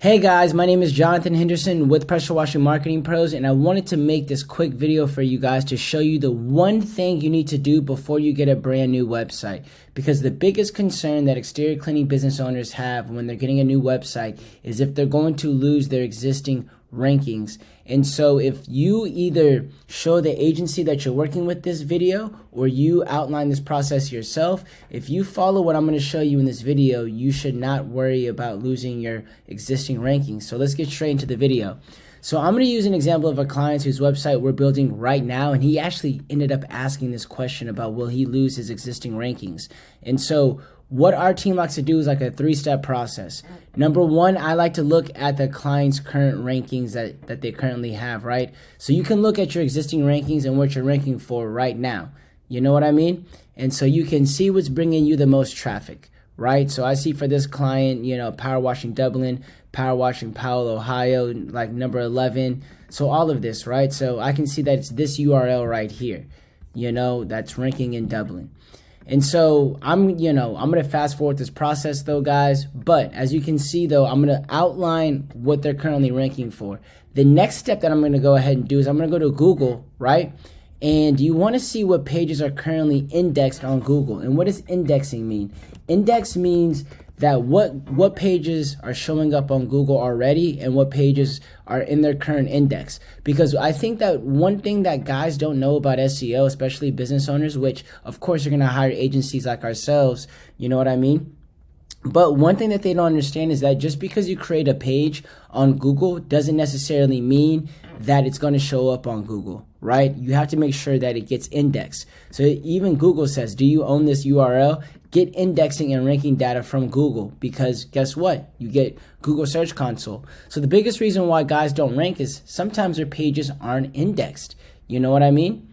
Hey guys, my name is Jonathon Henderson with Pressure Washing Marketing Pros, and I wanted to make this quick video for you guys to show you the one thing you need to do before you get a brand new website. Because the biggest concern that exterior cleaning business owners have when they're getting a new website is if they're going to lose their existing rankings. And so if you either show the agency that you're working with this video or you outline this process yourself, if you follow what I'm going to show you in this video, you should not worry about losing your existing rankings. So let's get straight into the video. So I'm going to use an example of a client whose website we're building right now, and he actually ended up asking this question about will he lose his existing rankings. And so what our team likes to do is like a three-step process. Number one, I like to look at the client's current rankings that they currently have, right? So you can look at your existing rankings and what you're ranking for right now. You know what I mean? And so you can see what's bringing you the most traffic, right? So I see for this client, Power Washing Dublin, Power Washing Powell, Ohio, like number 11. So all of this, right? So I can see that it's this URL right here, that's ranking in Dublin. And so I'm going to fast forward this process though, guys. But as you can see though, I'm going to outline what they're currently ranking for. The next step that I'm going to go ahead and do is I'm going to go to Google, right? And you want to see what pages are currently indexed on Google. And what does indexing mean? Index means that what pages are showing up on Google already and what pages are in their current index. Because I think that one thing that guys don't know about SEO, especially business owners, which of course you're going to hire agencies like ourselves, you know what I mean? But one thing that they don't understand is that just because you create a page on Google doesn't necessarily mean that it's going to show up on Google, right? You have to make sure that it gets indexed. So even Google says, do you own this URL? Get indexing and ranking data from Google, because guess what? You get Google Search Console. So the biggest reason why guys don't rank is sometimes their pages aren't indexed. You know what I mean?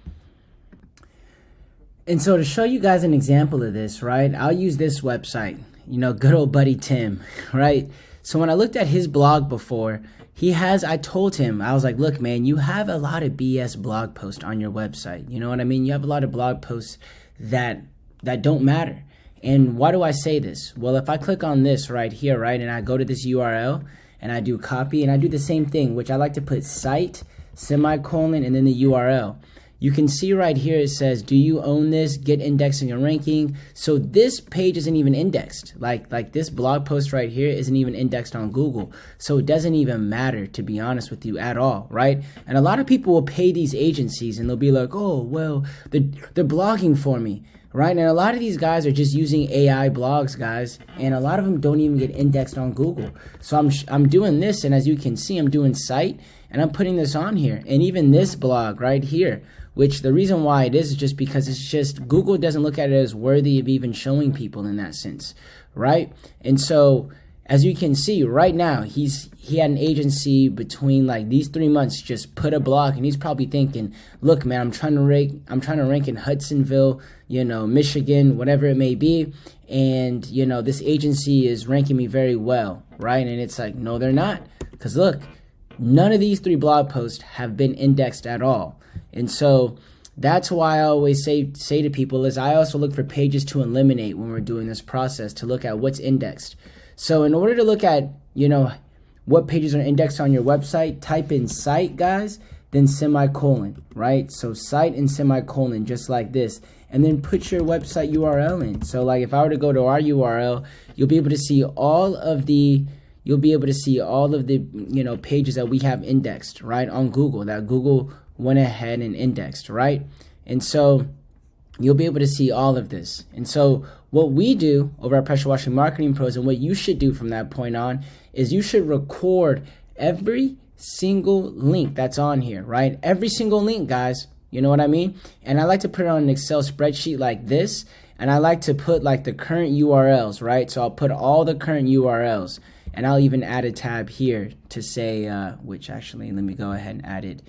And so to show you guys an example of this, right, I'll use this website, good old buddy Tim, right? So when I looked at his blog before, I told him, I was like, look, man, you have a lot of BS blog posts on your website. You know what I mean? You have a lot of blog posts that don't matter. And why do I say this? Well, if I click on this right here, right, and I go to this URL and I do copy and I do the same thing, which I like to put site, semicolon, and then the URL. You can see right here it says, do you own this? Get indexing and ranking. So this page isn't even indexed. Like this blog post right here isn't even indexed on Google. So it doesn't even matter, to be honest with you, at all, right? And a lot of people will pay these agencies and they'll be like, oh, well, they're blogging for me, right? And a lot of these guys are just using AI blogs, guys, and a lot of them don't even get indexed on Google. So I'm doing this, and as you can see, I'm doing site, and I'm putting this on here. And even this blog right here, which the reason why it is just because it's just Google doesn't look at it as worthy of even showing people in that sense, right? And so as you can see right now, he had an agency between like these 3 months just put a blog, and he's probably thinking, look, man, I'm trying to rank in Hudsonville, Michigan, whatever it may be, and this agency is ranking me very well, right? And it's like, no, they're not, because look, none of these 3 blog posts have been indexed at all. And so that's why I always say to people is I also look for pages to eliminate when we're doing this process, to look at what's indexed. So in order to look at, what pages are indexed on your website, type in site, guys, then semicolon, right? So site and semicolon, just like this, and then put your website URL in. So like if I were to go to our URL, you'll be able to see all of the pages that we have indexed, right, on Google, that Google went ahead and indexed, right? And so you'll be able to see all of this. And so what we do over at Pressure Washing Marketing Pros, and what you should do from that point on, is you should record every single link that's on here, right? Every single link, guys. You know what I mean? And I like to put it on an Excel spreadsheet like this, and I like to put like the current URLs, right? So I'll put all the current URLs, and I'll even add a tab here to say, which actually, let me go ahead and add it.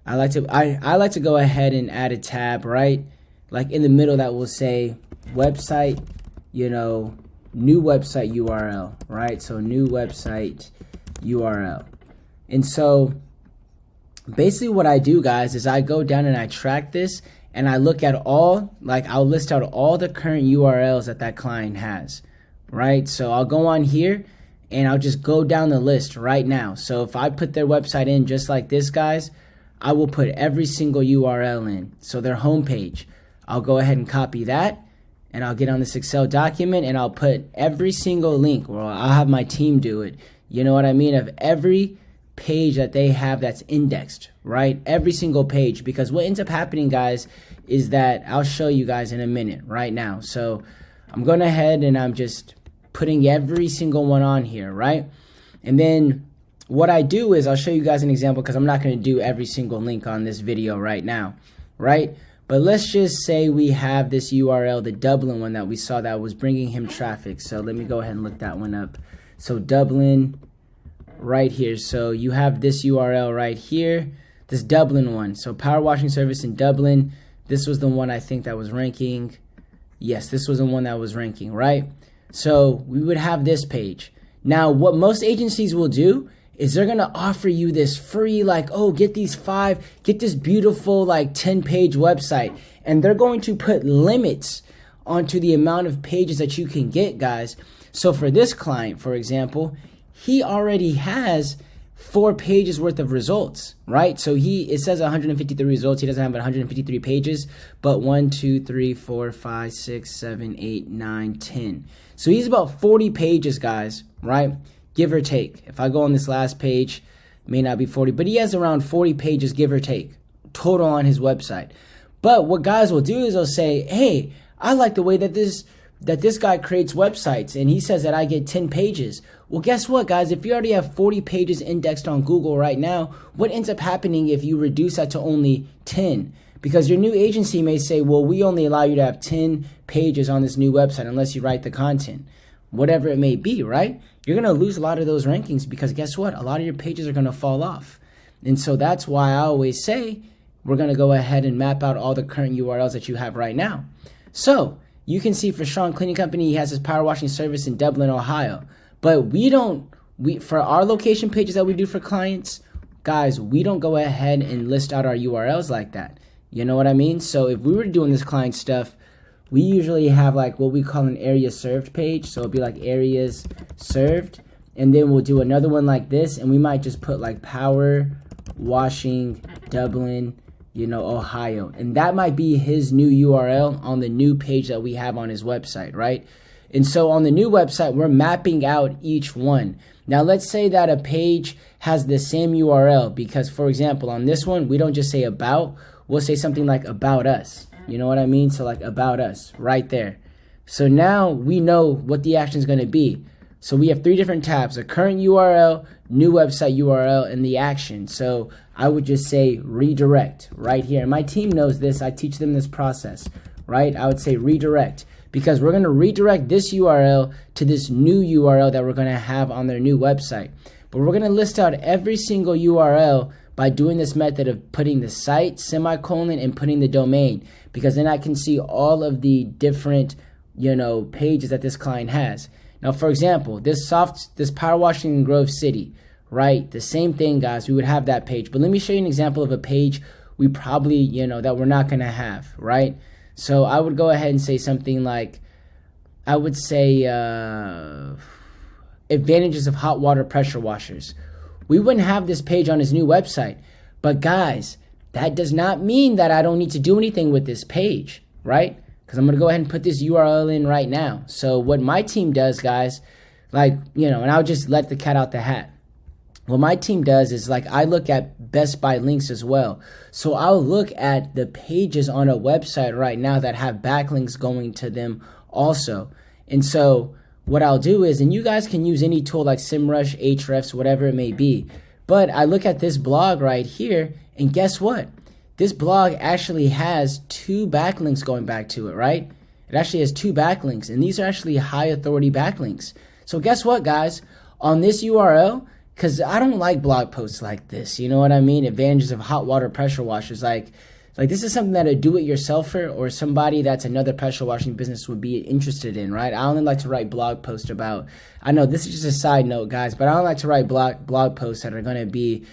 I like to go ahead and add a tab, right? Like in the middle that will say website, new website URL, right? So new website URL. And so basically what I do, guys, is I go down and I track this, and I look at I'll list out all the current URLs that client has, right? So I'll go on here and I'll just go down the list right now. So if I put their website in just like this, guys, I will put every single URL in. So their homepage, I'll go ahead and copy that, and I'll get on this Excel document and I'll put every single link, or I'll have my team do it, you know what I mean, of every page that they have that's indexed, right? Every single page, because what ends up happening, guys, is that I'll show you guys in a minute right now. So I'm going ahead and I'm just putting every single one on here, right? And then what I do is I'll show you guys an example, because I'm not going to do every single link on this video right now, right? But let's just say we have this URL, the Dublin one that we saw that was bringing him traffic. So let me go ahead and look that one up. So Dublin right here. So you have this URL right here, this Dublin one. So power washing service in Dublin. This was the one I think that was ranking. Yes, this was the one that was ranking, right? So we would have this page. Now, what most agencies will do is they're going to offer you this free, like, oh, get these 5, get this beautiful, like, 10-page website. And they're going to put limits onto the amount of pages that you can get, guys. So for this client, for example, he already has 4 pages worth of results, right? So it says 153 results. He doesn't have 153 pages, but 1, 2, 3, 4, 5, 6, 7, 8, 9, 10. So he's about 40 pages, guys, right? Give or take. If I go on this last page, it may not be 40, but he has around 40 pages, give or take, total on his website. But what guys will do is they'll say, hey, I like the way that this guy creates websites, and he says that I get 10 pages. Well, guess what, guys? If you already have 40 pages indexed on Google right now, what ends up happening if you reduce that to only 10? Because your new agency may say, well, we only allow you to have 10 pages on this new website unless you write the content, whatever it may be, right? You're going to lose a lot of those rankings, because guess what? A lot of your pages are going to fall off. And so that's why I always say we're going to go ahead and map out all the current URLs that you have right now. So you can see for Sean Cleaning Company, he has his power washing service in Dublin, Ohio. But for our location pages that we do for clients, guys, we don't go ahead and list out our URLs like that. You know what I mean? So if we were doing this client stuff, we usually have like what we call an area served page. So it'll be like areas served. And then we'll do another one like this. And we might just put like power washing Dublin, Ohio. And that might be his new URL on the new page that we have on his website, right? And so on the new website, we're mapping out each one. Now, let's say that a page has the same URL, because, for example, on this one, we don't just say about, we'll say something like about us. You know what I mean? So like about us right there. So now we know what the action is going to be. So we have 3 different tabs: a current URL, new website URL, and the action. So I would just say redirect right here. And my team knows this. I teach them this process, right? I would say redirect, because we're going to redirect this URL to this new URL that we're going to have on their new website. But we're going to list out every single URL by doing this method of putting the site, semicolon, and putting the domain, because then I can see all of the different, pages that this client has. Now, for example, this power washing in Grove City, right? The same thing, guys. We would have that page. But let me show you an example of a page we probably, that we're not going to have, right? So I would go ahead and say something like, I would say advantages of hot water pressure washers. We wouldn't have this page on his new website. But guys, that does not mean that I don't need to do anything with this page, right? Because I'm going to go ahead and put this URL in right now. So what my team does, guys, and I'll just let the cat out the hat. What my team does is I look at Best Buy links as well. So I'll look at the pages on a website right now that have backlinks going to them also. And so what I'll do is, and you guys can use any tool like SEMrush, Ahrefs, whatever it may be. But I look at this blog right here, and guess what? This blog actually has 2 backlinks going back to it, right? It actually has 2 backlinks, and these are actually high authority backlinks. So guess what, guys? On this URL, because I don't like blog posts like this, you know what I mean? Advantages of hot water pressure washers. Like this is something that a do-it-yourselfer or somebody that's another pressure washing business would be interested in, right? I only like to write blog posts about, I know this is just a side note, guys, but I don't like to write blog posts that are going to be,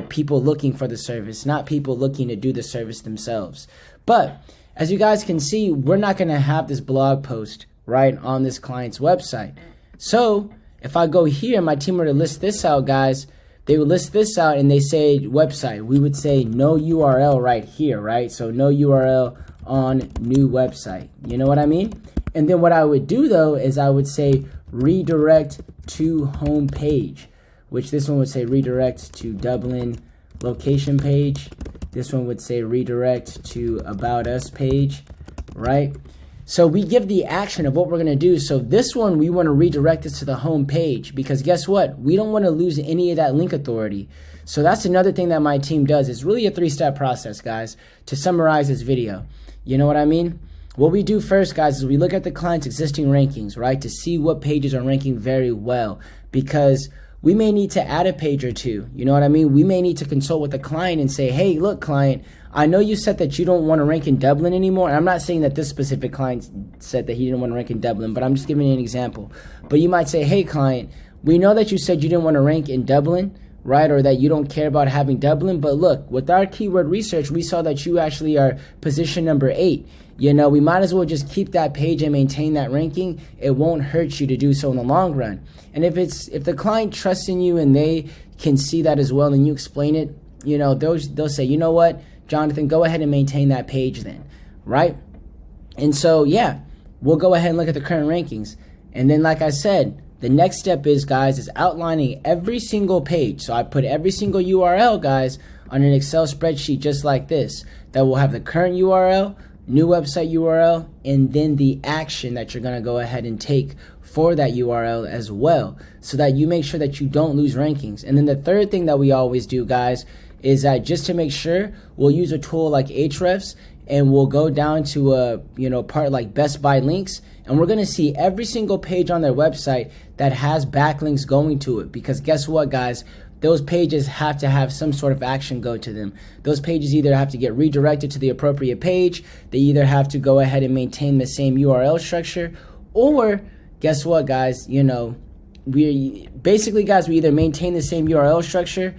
people looking for the service, not people looking to do the service themselves. But as you guys can see, we're not going to have this blog post, right, on this client's website. So If I go here, my team were to list this out, guys, they would list this out and they say website. We would say no URL right here, right? So no URL on new website. You know what I mean? And then what I would do though is I would say redirect to home page, which this one would say redirect to Dublin location page. This one would say redirect to about us page, right? So we give the action of what we're going to do. So this one, we want to redirect this to the home page because guess what? We don't want to lose any of that link authority. So that's another thing that my team does. It's really a 3-step process, guys, to summarize this video. You know what I mean? What we do first, guys, is we look at the client's existing rankings, right, to see what pages are ranking very well, because we may need to add a page or two. You know what I mean? We may need to consult with the client and say, hey, look, client, I know you said that you don't want to rank in Dublin anymore. And I'm not saying that this specific client said that he didn't want to rank in Dublin, but I'm just giving you an example. But you might say, hey, client, we know that you said you didn't want to rank in Dublin, right? Or that you don't care about having Dublin. But look, with our keyword research, we saw that you actually are position number 8. You know, we might as well just keep that page and maintain that ranking. It won't hurt you to do so in the long run. And if the client trusts in you and they can see that as well and you explain it, you know, they'll say, you know what, Jonathan, go ahead and maintain that page then, right? And so, yeah, we'll go ahead and look at the current rankings. And then, like I said, the next step is, guys, is outlining every single page. So I put every single URL, guys, on an Excel spreadsheet just like this that will have the current URL, new website URL, and then the action that you're going to go ahead and take for that URL as well, so that you make sure that you don't lose rankings. And then the third thing that we always do, guys, is that just to make sure, we'll use a tool like Ahrefs, and we'll go down to a part like Best Buy links, and we're going to see every single page on their website that has backlinks going to it. Because guess what, guys? Those pages have to have some sort of action go to them. Those pages either have to get redirected to the appropriate page, they either have to go ahead and maintain the same URL structure, or guess what, guys? You know, we either maintain the same URL structure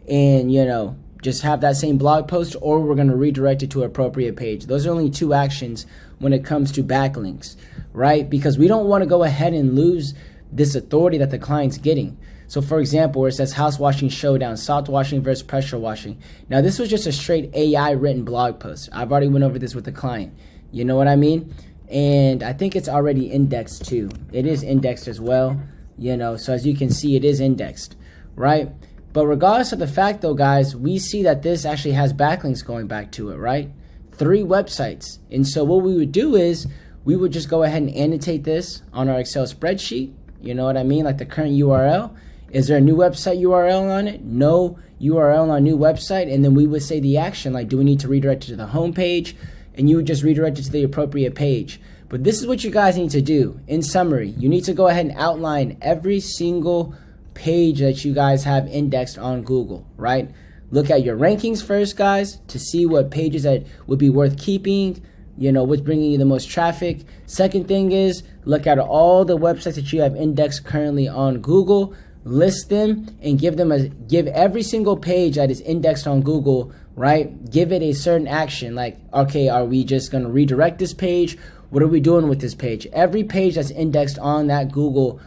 and, you know, just have that same blog post, or we're going to redirect it to an appropriate page. Those are only 2 actions when it comes to backlinks, right? Because we don't want to go ahead and lose this authority that the client's getting. So for example, where it says house washing showdown, soft washing versus pressure washing. Now this was just a straight AI written blog post. I've already went over this with the client. You know what I mean? And I think it's already indexed too. It is indexed as well, you know, so as you can see, it is indexed, right? But regardless of the fact though, guys, we see that this actually has backlinks going back to it, right? 3 websites. And so what we would do is we would just go ahead and annotate this on our Excel spreadsheet. You know what I mean? Like the current URL. Is there a new website URL on it? No URL on new website. And then we would say the action, like, do we need to redirect it to the home page? And you would just redirect it to the appropriate page. But this is what you guys need to do. In summary, you need to go ahead and outline every single page that you guys have indexed on Google, right? Look at your rankings first, guys, to see what pages that would be worth keeping, you know, what's bringing you the most traffic. Second thing is look at all the websites that you have indexed currently on Google. List them and give every single page that is indexed on Google, right? Give it a certain action, like, okay, are we just going to redirect this page? What are we doing with this page? Every page that's indexed on that Google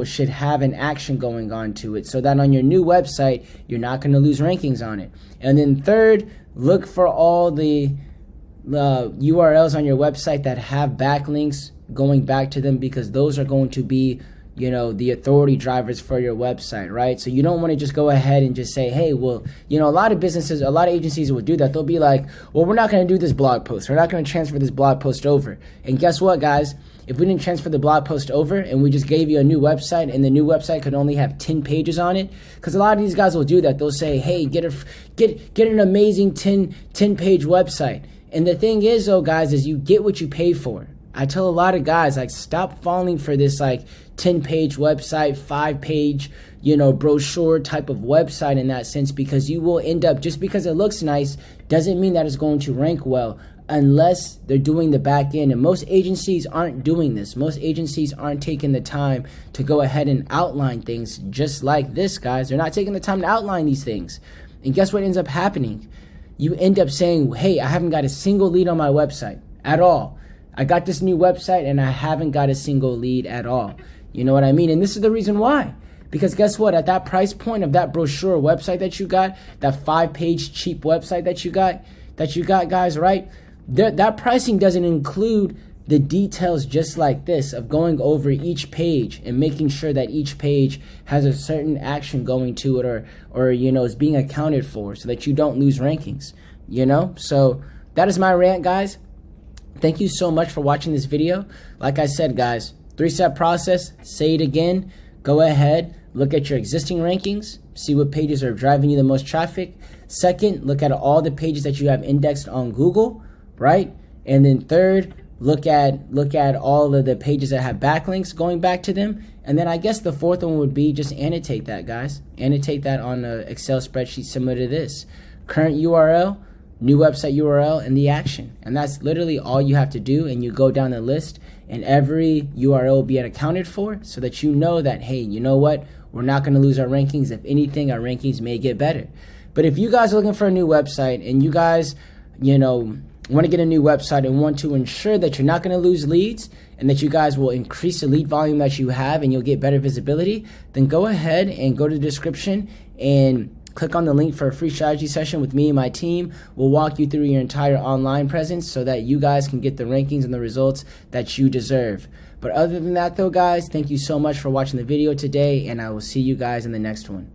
should have an action going on to it, so that on your new website you're not going to lose rankings on it. And then third, look for all the URLs on your website that have backlinks going back to them, because those are going to be, you know, the authority drivers for your website, right? So you don't want to just go ahead and just say, hey, well, you know, a lot of agencies would do that. They'll be like, well, we're not going to do this blog post. We're not going to transfer this blog post over. And guess what, guys? If we didn't transfer the blog post over and we just gave you a new website, and the new website could only have 10 pages on it, because a lot of these guys will do that. They'll say, hey, get an amazing 10-page website. And the thing is, though, guys, is you get what you pay for. I tell a lot of guys, like, stop falling for this, like, 10-page website, 5-page, you know, brochure type of website in that sense, because you will end up, just because it looks nice doesn't mean that it's going to rank well unless they're doing the back end. And most agencies aren't doing this. Most agencies aren't taking the time to go ahead and outline things just like this, guys. They're not taking the time to outline these things. And guess what ends up happening? You end up saying, hey, I haven't got a single lead on my website at all. I got this new website and I haven't got a single lead at all. You know what I mean? And this is the reason why. Because guess what? At that price point of that brochure website that you got, that 5-page cheap website that you got, guys, right? That pricing doesn't include the details just like this of going over each page and making sure that each page has a certain action going to it or you know, is being accounted for so that you don't lose rankings, you know? So that is my rant, guys. Thank you so much for watching this video. Like I said, guys, 3-step process, say it again. Go ahead, look at your existing rankings, see what pages are driving you the most traffic. Second, look at all the pages that you have indexed on Google, right? And then third, look at all of the pages that have backlinks going back to them. And then I guess the fourth one would be just annotate that, guys. Annotate that on an Excel spreadsheet similar to this. Current URL, new website URL, and the action. And that's literally all you have to do. And you go down the list and every URL will be accounted for so that you know that, hey, you know what? We're not going to lose our rankings. If anything, our rankings may get better. But if you guys are looking for a new website and you guys, you know, want to get a new website and want to ensure that you're not going to lose leads and that you guys will increase the lead volume that you have and you'll get better visibility, then go ahead and go to the description and click on the link for a free strategy session with me and my team. We'll walk you through your entire online presence so that you guys can get the rankings and the results that you deserve. But other than that though, guys, thank you so much for watching the video today, and I will see you guys in the next one.